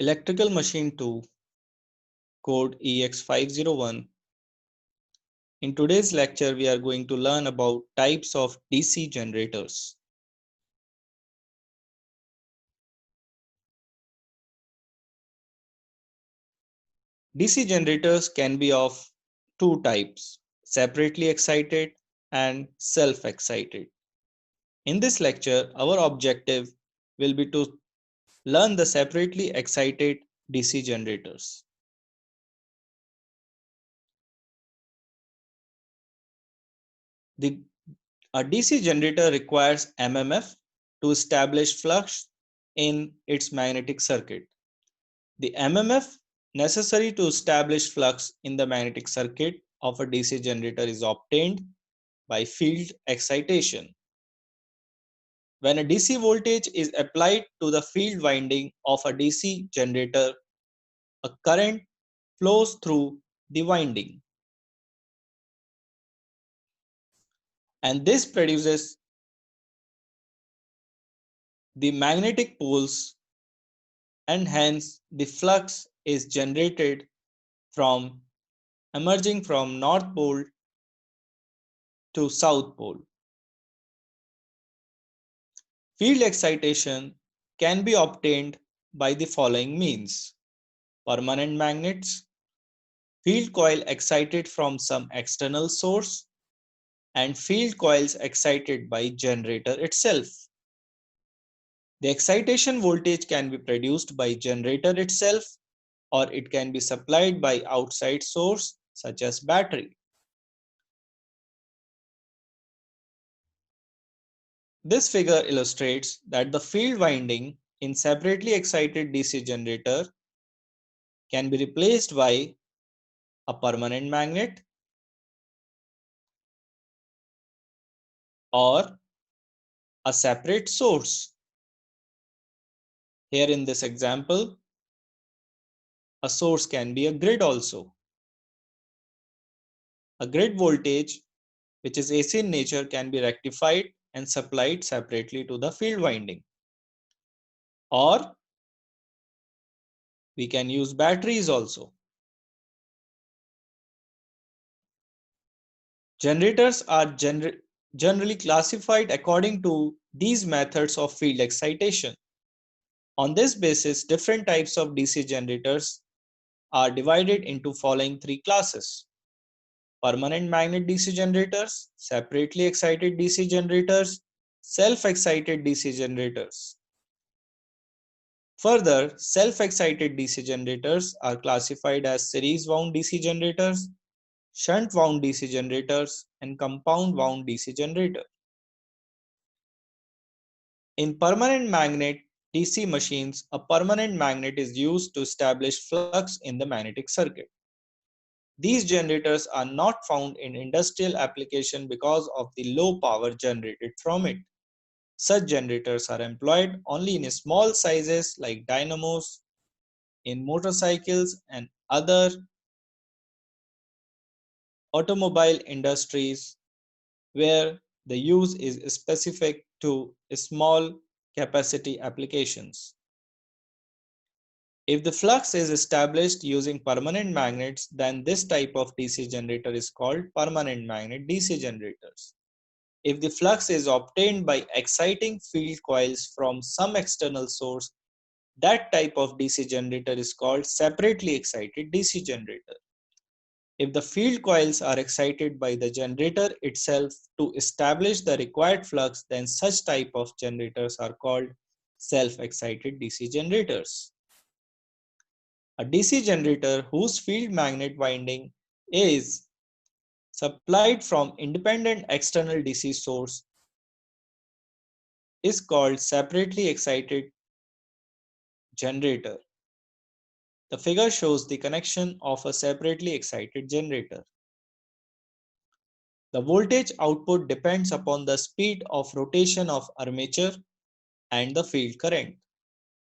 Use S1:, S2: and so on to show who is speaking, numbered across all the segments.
S1: Electrical Machine 2, code EX501. In today's lecture, we are going to learn about types of DC generators. DC generators can be of two types, separately excited and self-excited. In this lecture, our objective will be to learn the separately excited DC generators. The, a DC generator requires MMF to establish flux in its magnetic circuit. The MMF necessary to establish flux in the magnetic circuit of a DC generator is obtained by field excitation. When a DC voltage is applied to the field winding of a DC generator, a current flows through the winding, and this produces the magnetic poles, and hence the flux is generated from emerging from north pole to south pole. Field excitation can be obtained by the following means: permanent magnets, field coil excited from some external source, and field coils excited by generator itself. The excitation voltage can be produced by generator itself, or it can be supplied by outside source such as battery. This figure illustrates that the field winding in separately excited DC generator can be replaced by a permanent magnet or a separate source. Here in this example, a source can be a grid also. A grid voltage, which is AC in nature, can be rectified and supplied separately to the field winding. Or we can use batteries also. Generators are generally classified according to these methods of field excitation. On this basis, different types of DC generators are divided into following three classes: permanent magnet DC generators, separately excited DC generators, self-excited DC generators. Further, self-excited DC generators are classified as series wound DC generators, shunt wound DC generators, and compound wound DC generator. In permanent magnet DC machines, a permanent magnet is used to establish flux in the magnetic circuit. These generators are not found in industrial application because of the low power generated from it. Such generators are employed only in small sizes like dynamos, in motorcycles and other automobile industries where the use is specific to small capacity applications. If the flux is established using permanent magnets, then this type of DC generator is called permanent magnet DC generators. If the flux is obtained by exciting field coils from some external source, that type of DC generator is called separately excited DC generator. If the field coils are excited by the generator itself to establish the required flux, then such type of generators are called self-excited DC generators. A DC generator whose field magnet winding is supplied from independent external DC source is called separately excited generator. The figure shows the connection of a separately excited generator. The voltage output depends upon the speed of rotation of armature and the field current.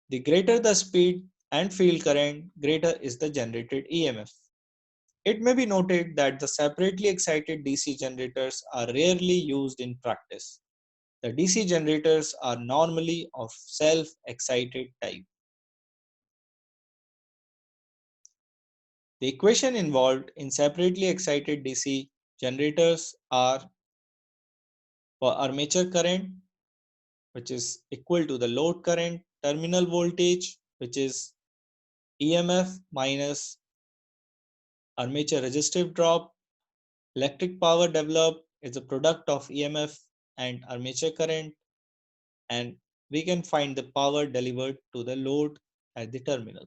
S1: The greater the speed and field current, greater is the generated EMF. It may be noted that the separately excited DC generators are rarely used in practice. The DC generators are normally of self-excited type. The equation involved in separately excited DC generators are for armature current, which is equal to the load current, terminal voltage, which is EMF minus armature resistive drop. Electric power developed is a product of EMF and armature current, and we can find the power delivered to the load at the terminal.